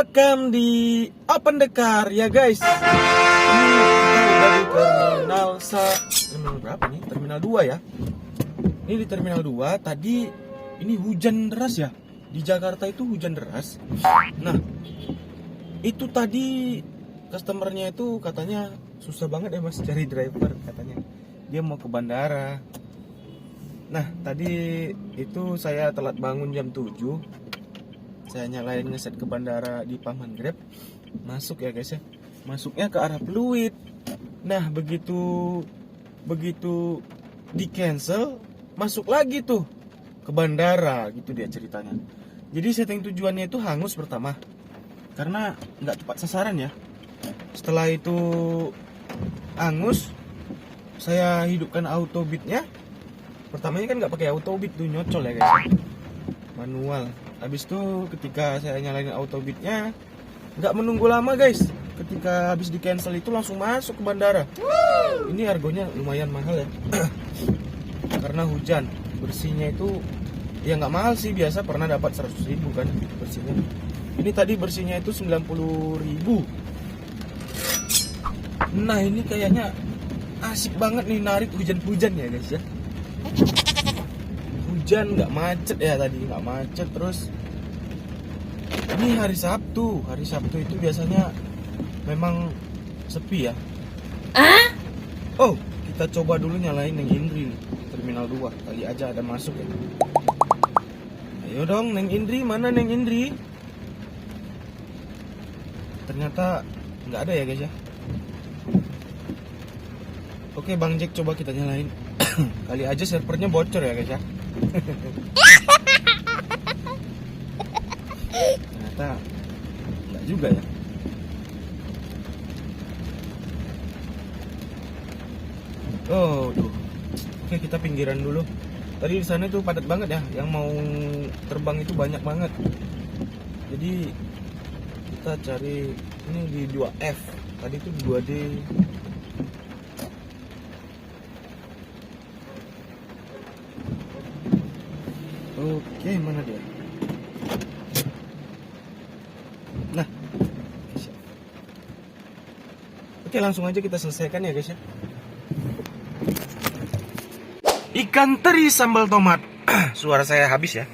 Welcome di Open the Car ya guys. Ini kita udah di terminal berapa nih? Terminal 2 ya. Ini di terminal 2. Tadi ini hujan deras ya. Di Jakarta itu hujan deras. Nah, itu tadi customernya itu katanya susah banget ya mas cari driver katanya. Dia mau ke bandara. Nah, tadi itu saya telat bangun jam 7. Saya nyalain ngeset ke bandara di Paman Grab. Masuk ya guys ya. Masuknya ke arah Pluit. Nah, begitu di cancel, masuk lagi tuh ke bandara gitu dia ceritanya. Jadi setting tujuannya itu hangus pertama. Karena nggak tepat sasaran ya. Setelah itu hangus, saya hidupkan auto beatnya. Pertamanya kan nggak pakai auto beat tuh, nyocol ya guys ya. Manual. Habis itu ketika saya nyalain auto beatnya, nggak menunggu lama guys. Ketika habis di cancel itu langsung masuk ke bandara. Ini harganya lumayan mahal ya. Karena hujan. Bersihnya itu ya nggak mahal sih, biasa pernah dapat 100.000 kan bersihnya. Ini tadi bersihnya itu 90.000. Nah ini kayaknya asik banget nih narik hujan-hujan ya guys ya. Hujan nggak macet ya tadi, nggak macet. Terus ini hari Sabtu itu biasanya memang sepi ya. Oh, kita coba dulu nyalain Neng Indri nih, terminal 2 kali aja ada masuk ya. Ayo dong Neng Indri, mana Neng Indri? Ternyata nggak ada ya guys ya. Oke Bang Jack, coba kita nyalain. Kali aja servernya bocor ya guys ya. Ternyata enggak juga ya. Oh, duh. Oke, kita pinggiran dulu. Tadi di sana itu padat banget ya, yang mau terbang itu banyak banget. Jadi kita cari ini di 2F. Tadi itu di 2D. Oke, mana dia? Nah, oke langsung aja kita selesaikan ya guys ya. Ikan teri sambal tomat. Suara saya habis ya.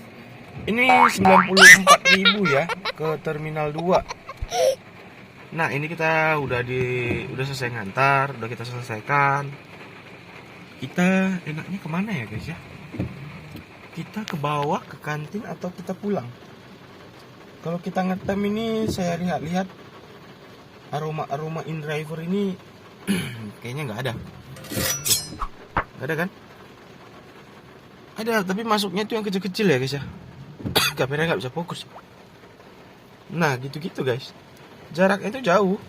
Ini 94.000 ya ke terminal 2. Nah, ini kita udah selesai ngantar, udah kita selesaikan. Kita enaknya kemana ya guys ya? Kita ke bawah ke kantin atau kita pulang? Kalau kita ngetem ini saya lihat aroma in driver ini kayaknya nggak ada. Nggak ada kan? Ada, tapi masuknya itu yang kecil-kecil ya guys ya. Kameranya nggak bisa fokus. Nah gitu-gitu guys. Jaraknya itu jauh.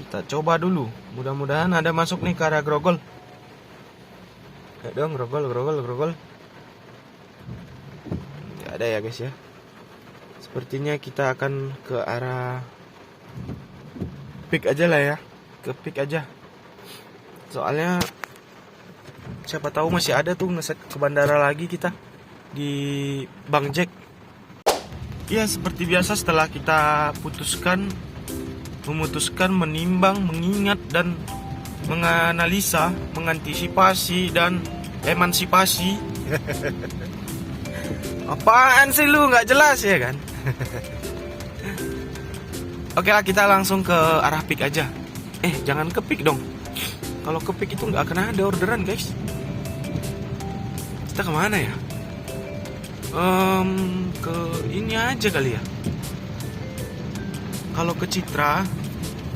Kita coba dulu. Mudah-mudahan ada masuk nih ke arah Grogol. Gak dong, grogol. Gak ada ya guys ya. Sepertinya kita akan ke arah Pik aja lah ya. Ke Pik aja. Soalnya siapa tahu masih ada tuh ngeset ke bandara lagi kita di Bang Jack. Ya seperti biasa setelah kita memutuskan, menimbang, mengingat dan menganalisa, mengantisipasi dan emansipasi. Apaan sih lu, nggak jelas ya kan? Oke lah, kita langsung ke arah Pik aja. Jangan ke Pik dong. Kalau ke Pik itu nggak akan ada orderan guys. Kita kemana ya? Ke ini aja kali ya. Kalau ke Citra,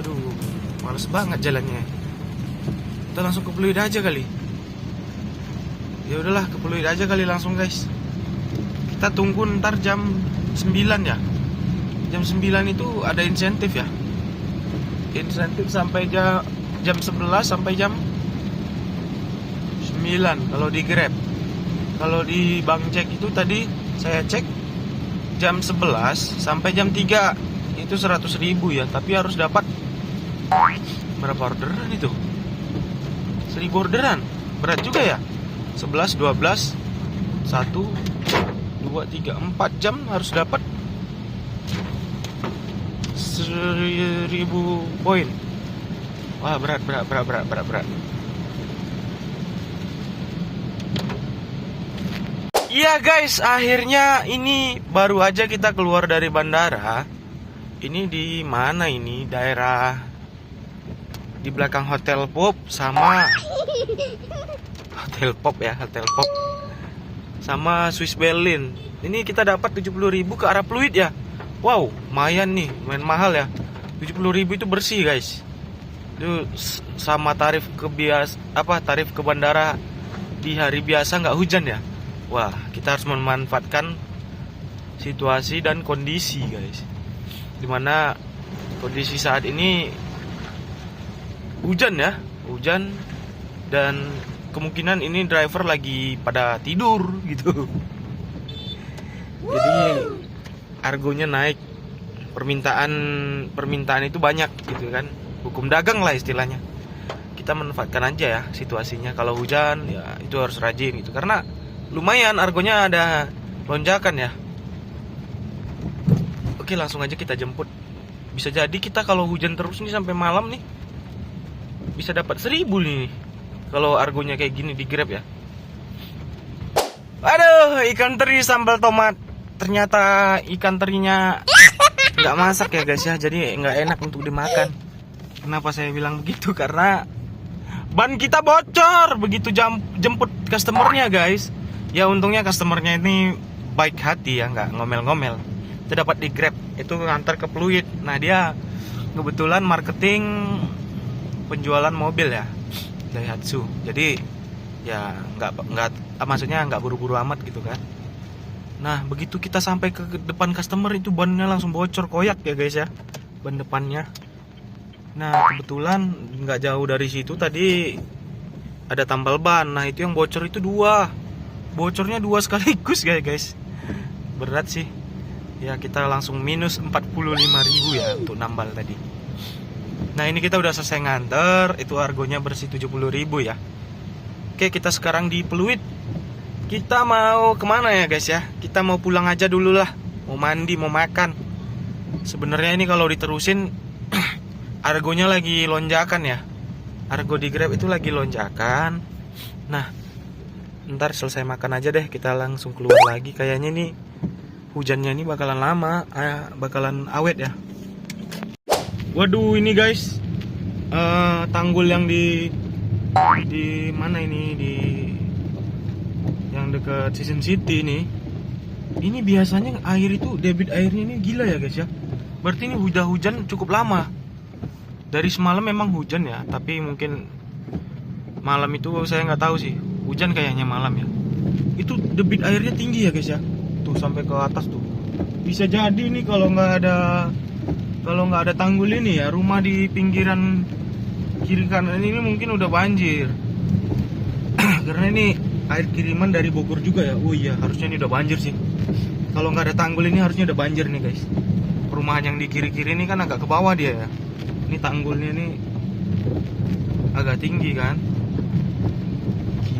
aduh, males banget jalannya. Kita langsung ke Pluit aja kali. Ya udahlah, ke Pluit aja kali langsung guys. Kita tunggu ntar jam 9 ya. Jam 9 itu ada insentif ya. Insentif sampai jam 11 sampai jam 9 kalau di Grab. Kalau di Bang Jack itu tadi saya cek jam 11 sampai jam 3 itu 100.000 ya, tapi harus dapat berapa orderan itu? 1000 orderan. Berat juga ya. 11, 12, 1, 2, 3, 4 jam harus dapat 1000 poin. Wah, berat. Iya guys, akhirnya ini baru aja kita keluar dari bandara. Ini di mana ini? Daerah di belakang Hotel Pop sama Hotel Pop sama Swiss Berlin. Ini kita dapat 70.000 ke arah Pluit ya. Wow, lumayan nih, lumayan mahal ya. 70.000 itu bersih guys. Itu sama tarif tarif ke bandara di hari biasa nggak hujan ya. Wah, kita harus memanfaatkan situasi dan kondisi guys. Dimana kondisi saat ini hujan ya, hujan dan kemungkinan ini driver lagi pada tidur gitu. Jadi argonya naik, permintaan itu banyak gitu kan. Hukum dagang lah istilahnya. Kita manfaatkan aja ya situasinya. Kalau hujan ya itu harus rajin gitu karena lumayan argonya ada lonjakan ya. Oke, langsung aja kita jemput. Bisa jadi kita kalau hujan terus nih sampai malam nih bisa dapat 1000 nih. Kalau argonya kayak gini di Grab ya. Aduh, ikan teri sambal tomat. Ternyata ikan terinya nggak masak ya guys ya. Jadi nggak enak untuk dimakan. Kenapa saya bilang begitu? Karena ban kita bocor begitu jemput customernya guys. Ya untungnya customernya ini baik hati ya, nggak ngomel-ngomel. Itu dapat di Grab, itu ngantar ke Pluit. Nah dia kebetulan marketing penjualan mobil ya, Daihatsu. Jadi ya maksudnya nggak buru-buru amat gitu kan. Nah begitu kita sampai ke depan customer itu bannya langsung bocor koyak ya guys ya, ban depannya. Nah kebetulan nggak jauh dari situ tadi ada tambal ban. Nah itu yang bocor itu bocornya dua sekaligus guys. Berat sih. Ya kita langsung minus 45.000 ya untuk nambal tadi. Nah ini kita udah selesai nganter. Itu argonya bersih 70.000 ya. Oke, kita sekarang di Pluit. Kita mau kemana ya guys ya? Kita mau pulang aja dulu lah. Mau mandi, mau makan. Sebenarnya ini kalau diterusin argonya lagi lonjakan ya. Argo di Grab itu lagi lonjakan. Nah ntar selesai makan aja deh kita langsung keluar lagi. Kayaknya nih hujannya ini bakalan lama, bakalan awet ya. Waduh ini guys, tanggul yang di mana ini, di yang dekat Season City nih. Ini biasanya air itu debit airnya ini gila ya guys ya. Berarti ini udah hujan cukup lama. Dari semalam memang hujan ya, tapi mungkin malam itu saya nggak tahu sih. Hujan kayaknya malam ya. Itu debit airnya tinggi ya guys ya. Tuh sampai ke atas tuh. Bisa jadi nih kalau nggak ada tanggul ini ya, rumah di pinggiran kiri kanan ini mungkin udah banjir. Karena ini air kiriman dari Bogor juga ya. Oh iya, harusnya ini udah banjir sih. Kalau nggak ada tanggul ini harusnya udah banjir nih guys. Perumahan yang di kiri-kiri ini kan agak ke bawah dia ya. Ini tanggulnya ini agak tinggi kan.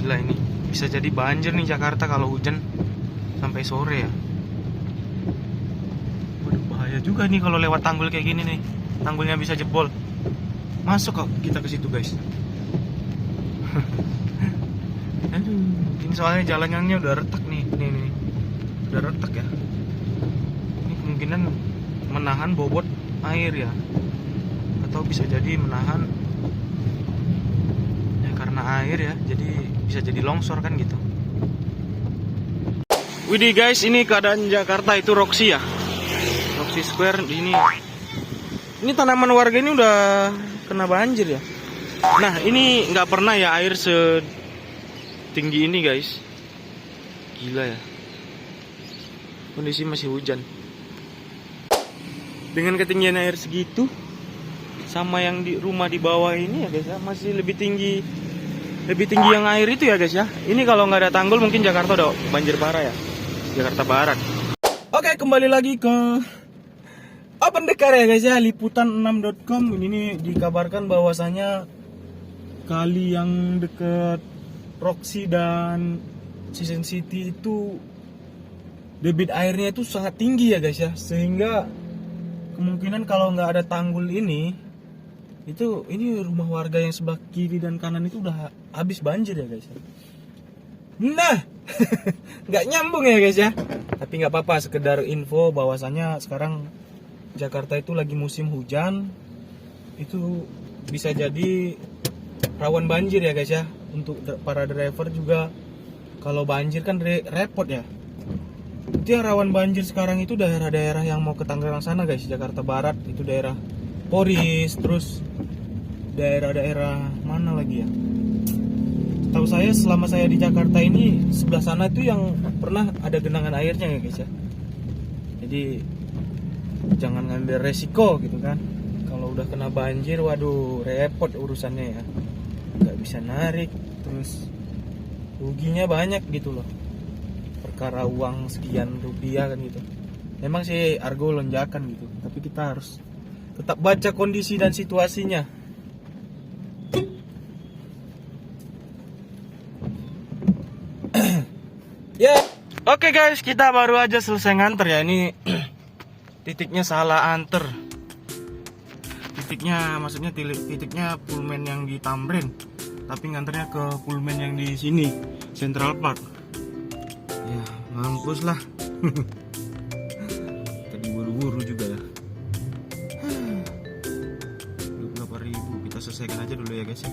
Gila ini. Bisa jadi banjir nih Jakarta kalau hujan sampai sore ya. Waduh bahaya juga nih kalau lewat tanggul kayak gini nih. Tanggulnya bisa jebol. Masuk kok kita ke situ guys. Aduh, ini soalnya jalanannya udah retak nih. Nih. Udah retak ya. Ini kemungkinan menahan bobot air ya. Atau bisa jadi menahan ya karena air ya. Jadi bisa jadi longsor kan gitu. Widih guys, ini keadaan Jakarta itu Roxy ya. Roxy Square ini tanaman warga ini udah kena banjir ya. Nah ini nggak pernah ya air setinggi ini guys. Gila ya. Kondisi masih hujan. Dengan ketinggian air segitu, sama yang di rumah di bawah ini ya guys ya, masih lebih tinggi yang air itu ya guys ya. Ini kalau nggak ada tanggul mungkin Jakarta udah banjir parah ya. Jakarta Barat. Oke, kembali lagi ke Open Dekar ya guys ya, liputan6.com. Ini dikabarkan bahwasanya kali yang deket Roxy dan Season City itu debit airnya itu sangat tinggi ya guys ya, sehingga kemungkinan kalau nggak ada tanggul ini rumah warga yang sebelah kiri dan kanan itu udah habis banjir ya guys ya. Nah nggak nyambung ya guys ya, tapi nggak apa-apa, sekedar info bahwasannya sekarang Jakarta itu lagi musim hujan, itu bisa jadi rawan banjir ya guys ya. Untuk para driver juga, kalau banjir kan repot ya. Itu yang rawan banjir sekarang itu daerah-daerah yang mau ke Tangerang sana guys, Jakarta Barat itu daerah Poris, terus daerah-daerah mana lagi ya? Tahu saya selama saya di Jakarta ini sebelah sana itu yang pernah ada genangan airnya ya guys ya. Jadi jangan ngambil resiko gitu kan. Kalau udah kena banjir, waduh repot urusannya ya. Nggak bisa narik, terus ruginya banyak gitu loh. Perkara uang sekian rupiah kan gitu. Memang sih argo lonjakan gitu, tapi kita harus tetap baca kondisi dan situasinya. Ya, oke guys, kita baru aja selesai nganter ya. Ini titiknya salah anter. Maksudnya titiknya Pullman yang di Tamrin, tapi nganternya ke Pullman yang di sini, Central Park. Ya, mampus lah. Tadi buru-buru juga ya. 28.000, kita selesaikan aja dulu ya guys ya.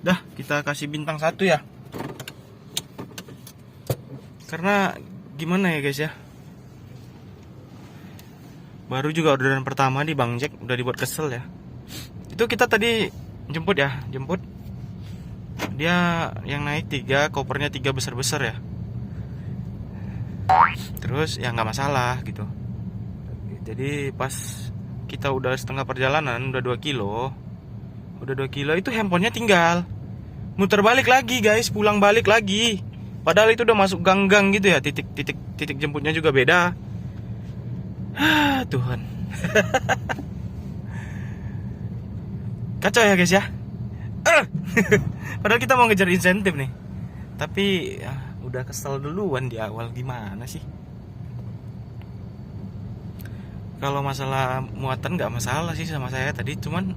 Dah, kita kasih bintang 1 ya. Karena gimana ya guys ya, baru juga orderan pertama di Bang Jack udah dibuat kesel ya. Itu kita tadi jemput dia yang naik 3, kopernya 3 besar-besar ya. Terus ya nggak masalah gitu. Jadi pas kita udah setengah perjalanan, udah 2 kilo itu handphonenya tinggal. Muter balik lagi guys, pulang balik lagi. Padahal itu udah masuk gang-gang gitu ya, titik jemputnya juga beda. Tuhan. Kacau ya guys ya. Padahal kita mau ngejar insentif nih, tapi ya, udah kesel duluan di awal. Gimana sih? Kalau masalah muatan nggak masalah sih sama saya tadi, cuman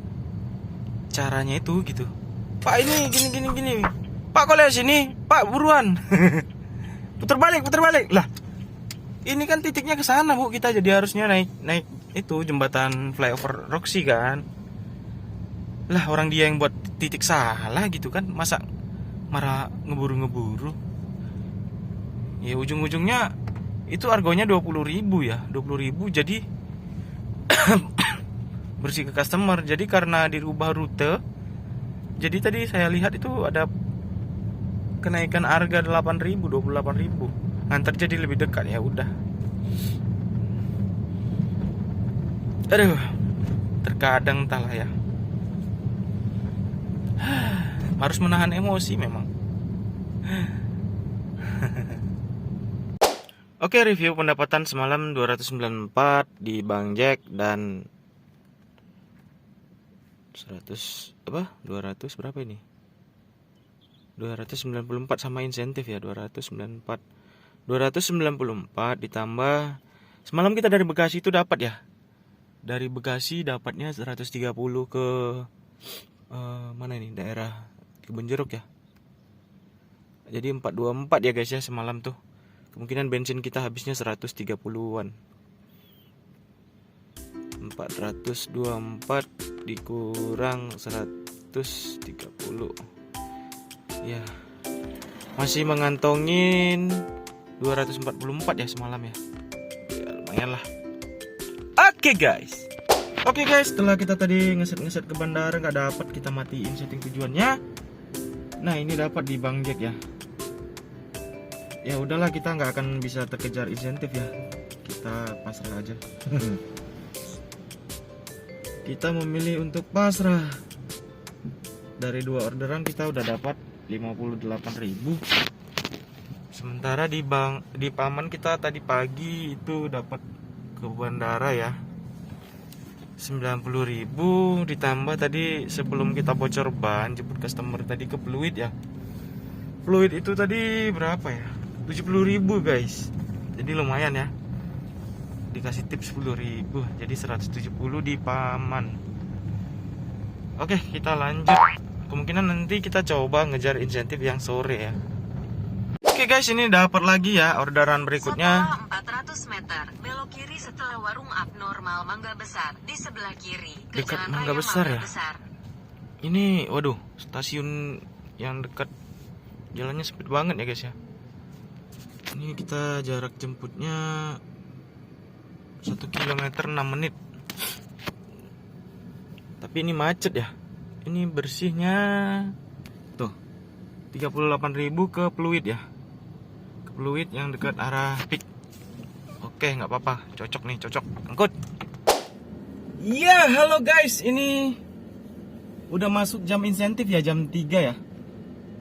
caranya itu gitu. Pak ini gini. Pak kok lihat sini, Pak buruan. putar balik lah. Ini kan titiknya ke sana bu, kita jadi harusnya naik itu jembatan flyover Roxy kan. Lah orang dia yang buat titik salah gitu kan, masa marah ngeburu. Ya ujung-ujungnya itu argonya 20.000 ya, 20.000 jadi bersih ke customer. Jadi karena dirubah rute, jadi tadi saya lihat itu ada kenaikan harga 8.000, 28.000. Nganter jadi lebih dekat ya udah. Aduh, terkadang entahlah ya. Harus menahan emosi memang. Oke, review pendapatan semalam 294 di Bang Jack dan 200 berapa ini? 294 sama insentif ya, 294 ditambah semalam kita dari Bekasi itu dapat ya. Dari Bekasi dapatnya 130 ke mana ini? Daerah Kebonjeruk ya. Jadi 424 ya guys ya semalam tuh. Kemungkinan bensin kita habisnya 130-an. 424 dikurang 130. Ya. Masih mengantongin 244 ya semalam ya. Ya lumayan lah. Oke guys, setelah kita tadi ngeset ke bandara nggak dapat, kita matiin setting tujuannya. Nah ini dapat di Bang Jack ya. Ya udahlah, kita nggak akan bisa terkejar insentif ya. Kita pasrah aja. Kita memilih untuk pasrah dari 2 orderan kita udah dapat 58.000. Sementara di Paman kita tadi pagi itu dapat ke bandara ya 90.000, ditambah tadi sebelum kita bocor ban jemput customer tadi ke Fluid ya. Fluid itu tadi berapa ya? 70.000 guys. Jadi lumayan ya. Dikasih tips 10.000, jadi 170 di Paman. Oke, kita lanjut. Kemungkinan nanti kita coba ngejar insentif yang sore ya. Oke guys, ini dapat lagi ya orderan berikutnya. Setelah 400 meter, belok kiri setelah warung abnormal Mangga Besar di sebelah kiri. Dekat Mangga Besar ya. Ini, waduh, stasiun yang dekat, jalannya sempit banget ya guys ya. Ini kita jarak jemputnya 1 km 6 menit. Tapi ini macet ya. Ini bersihnya tuh 38.000 ke Fluid ya. Ke Fluid yang dekat arah Pik. Oke, nggak apa-apa, cocok nih, cocok. Angkut. Iya, halo guys, ini udah masuk jam insentif ya, jam 3 ya.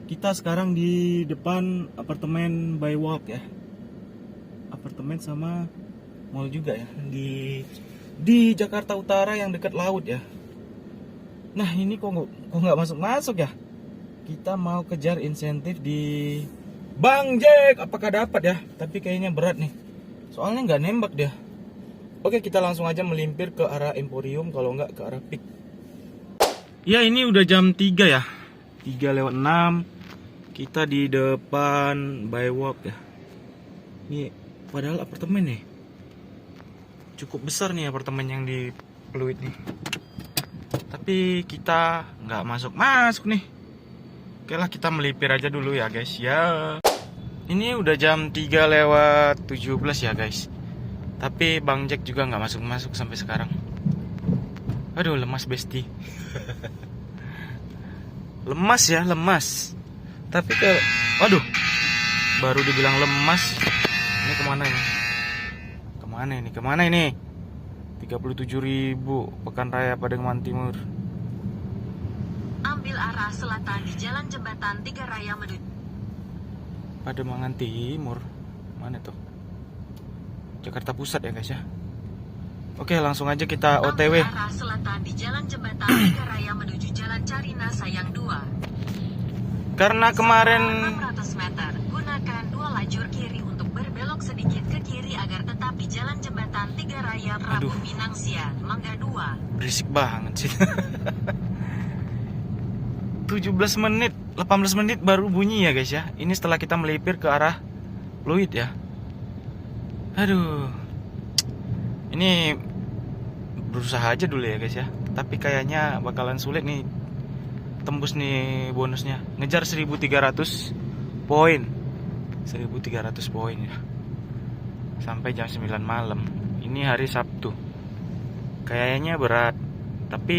Kita sekarang di depan apartemen by Walk ya. Apartemen sama mall juga ya, di Jakarta Utara yang dekat laut ya. Nah, ini kok nggak masuk ya. Kita mau kejar insentif di Bang Jack. Apakah dapat ya? Tapi kayaknya berat nih, soalnya nggak nembak dia. Oke, kita langsung aja melimpir ke arah Emporium, kalau nggak ke arah Pik. Ya, ini udah jam 3 ya, 3:06. Kita di depan by Walk ya. Ini padahal apartemen nih, cukup besar nih apartemen yang di Fluid nih. Tapi kita nggak masuk nih. Oke lah, kita melipir aja dulu ya guys ya. Ini udah jam 3:17 ya guys. Tapi Bang Jack juga nggak masuk sampai sekarang. Aduh, lemas besti. Lemas ya, lemas. Tapi aduh, baru dibilang lemas. Ini kemana ini? Kemana ini? 37.000 Pekan Raya Pademangan Timur. Ambil arah selatan di Jalan Jembatan 3 Raya menuju Pademangan Timur. Mana tuh? Jakarta Pusat ya guys ya. Oke, langsung aja kita OTW. Ambil arah selatan di Jalan Jembatan 3 Raya menuju Jalan Carina Sayang 2. Karena kemarin 600 meter, gunakan 2 lajur kiri untuk berbelok sedikit ke kiri agar tetap di Jalan Jembatan 3 Raya Prabu Minang Sian, Mangga 2. Berisik banget sih. 17 menit, 18 menit baru bunyi ya guys ya. Ini setelah kita melipir ke arah Fluid ya. Aduh, ini berusaha aja dulu ya guys ya. Tapi kayaknya bakalan sulit nih tembus nih bonusnya. Ngejar 1.300 poin. 1.300 poin ya. Sampai jam 9 malam. Ini hari Sabtu. Kayaknya berat. Tapi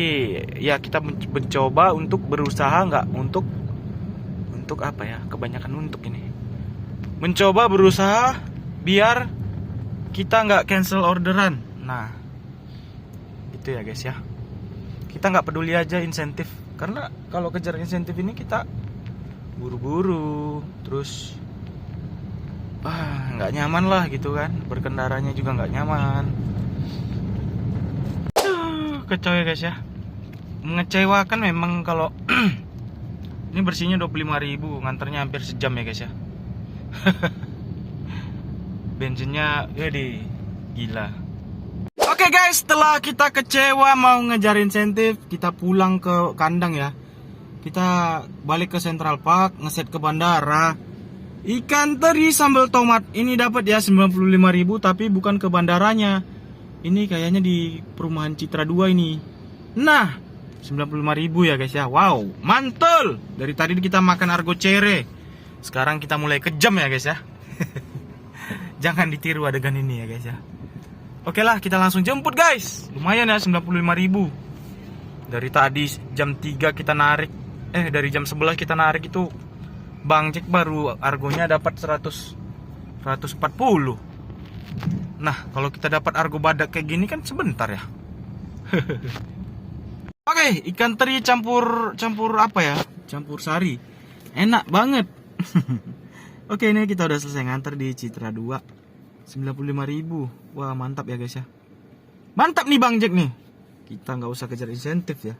ya kita mencoba untuk berusaha, nggak untuk apa ya, kebanyakan untuk ini. Mencoba berusaha biar kita nggak cancel orderan. Nah, itu ya guys ya. Kita nggak peduli aja insentif. Karena kalau kejar insentif ini kita buru-buru, terus nggak nyaman lah gitu kan. Berkendaranya juga nggak nyaman. Kacau ya guys ya. Mengecewakan memang kalau ini bersihnya 25.000, nganternya hampir sejam ya guys ya. Bensinnya gila. Oke guys, setelah kita kecewa mau ngejar insentif, kita pulang ke kandang ya. Kita balik ke Central Park, ngeset ke bandara. Ikan teri sambal tomat ini dapat ya 95.000, tapi bukan ke bandaranya. Ini kayaknya di perumahan Citra 2 ini. Nah, 95.000 ya guys ya. Wow, mantul. Dari tadi kita makan argo cere. Sekarang kita mulai kejam ya guys ya. Jangan ditiru adegan ini ya guys ya. Oke lah, kita langsung jemput guys. Lumayan ya 95.000. Dari tadi jam 3 kita narik. Dari jam 11 kita narik itu Bang Jack baru argonya dapat 140. Nah, kalau kita dapat argo badak kayak gini kan sebentar ya. Oke, ikan teri campur apa ya? Campur sari. Enak banget. Oke, ini kita udah selesai nganter di Citra 2. 95.000. Wah, mantap ya guys ya. Mantap nih Bang Jack nih. Kita nggak usah kejar insentif ya.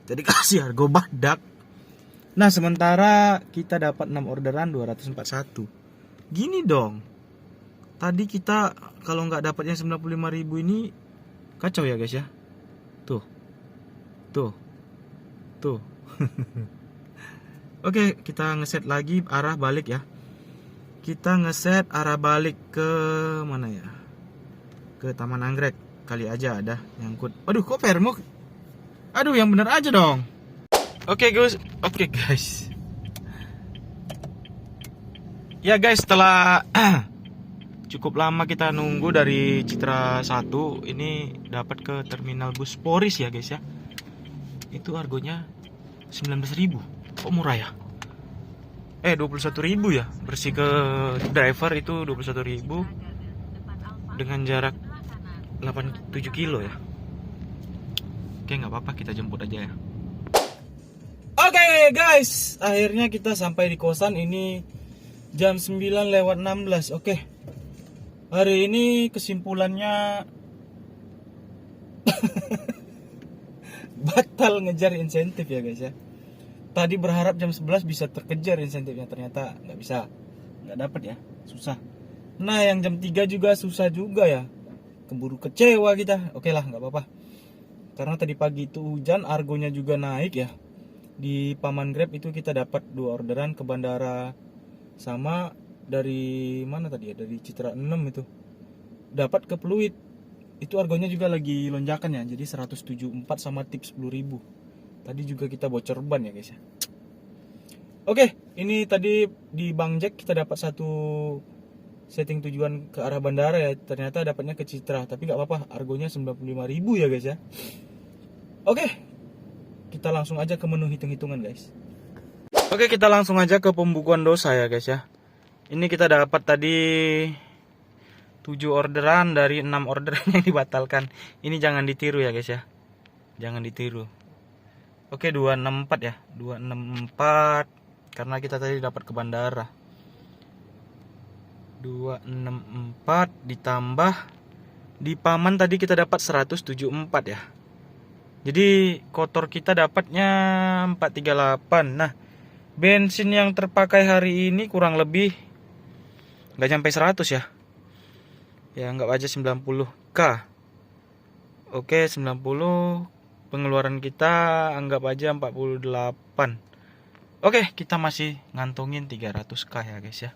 Kita dikasih harga badak. Nah, sementara kita dapat 6 orderan 241. Gini dong. Tadi kita kalau nggak dapat yang 95.000 ini kacau ya guys ya. Tuh. Oke, kita ngeset lagi arah balik ya. Kita ngeset arah balik ke mana ya? Ke Taman Anggrek. Kali aja ada nyangkut. Aduh, kok permuk? Aduh, yang bener aja dong. Oke guys. Ya guys, setelah cukup lama kita nunggu dari Citra 1, ini dapat ke terminal bus Poris ya guys ya. Itu harganya 19.000. Kok murah ya? 21.000 ya. Bersih ke driver itu 21.000 dengan jarak 87 kilo ya. Oke, nggak apa-apa, kita jemput aja ya. Oke guys, akhirnya kita sampai di kosan. Ini jam 9:16. Oke. Hari ini kesimpulannya batal ngejar insentif ya guys ya. Tadi berharap jam 11 bisa terkejar insentifnya, ternyata nggak bisa, nggak dapat ya, susah. Nah, yang jam 3 juga susah juga ya, keburu kecewa kita. Oke lah, nggak apa-apa, karena tadi pagi itu hujan, argonya juga naik ya. Di Paman Grab itu kita dapat 2 orderan ke bandara, sama dari mana tadi ya, dari Citra 6 itu dapat ke Pluit. Itu argonya juga lagi lonjakan ya, jadi 174 sama tip 10.000. Tadi juga kita bocor ban ya guys ya. Oke, ini tadi di Bang Jack kita dapat satu setting tujuan ke arah bandara ya. Ternyata dapatnya ke Citra, tapi nggak apa-apa, argonya 95.000 ya guys ya. Oke, kita langsung aja ke menu hitung-hitungan guys. Oke, kita langsung aja ke pembukuan dosa ya guys ya. Ini kita dapat tadi 7 orderan dari 6 orderan yang dibatalkan. Ini jangan ditiru ya guys ya. Jangan ditiru. Oke, 264 ya. 264 karena kita tadi dapat ke bandara. 264 ditambah di Paman tadi kita dapat 174 ya. Jadi kotor kita dapatnya 438. Nah, bensin yang terpakai hari ini kurang lebih nggak sampai 100 ya. Ya anggap aja 90k. Oke, 90. Pengeluaran kita anggap aja 48. Oke, kita masih ngantongin 300k ya guys ya.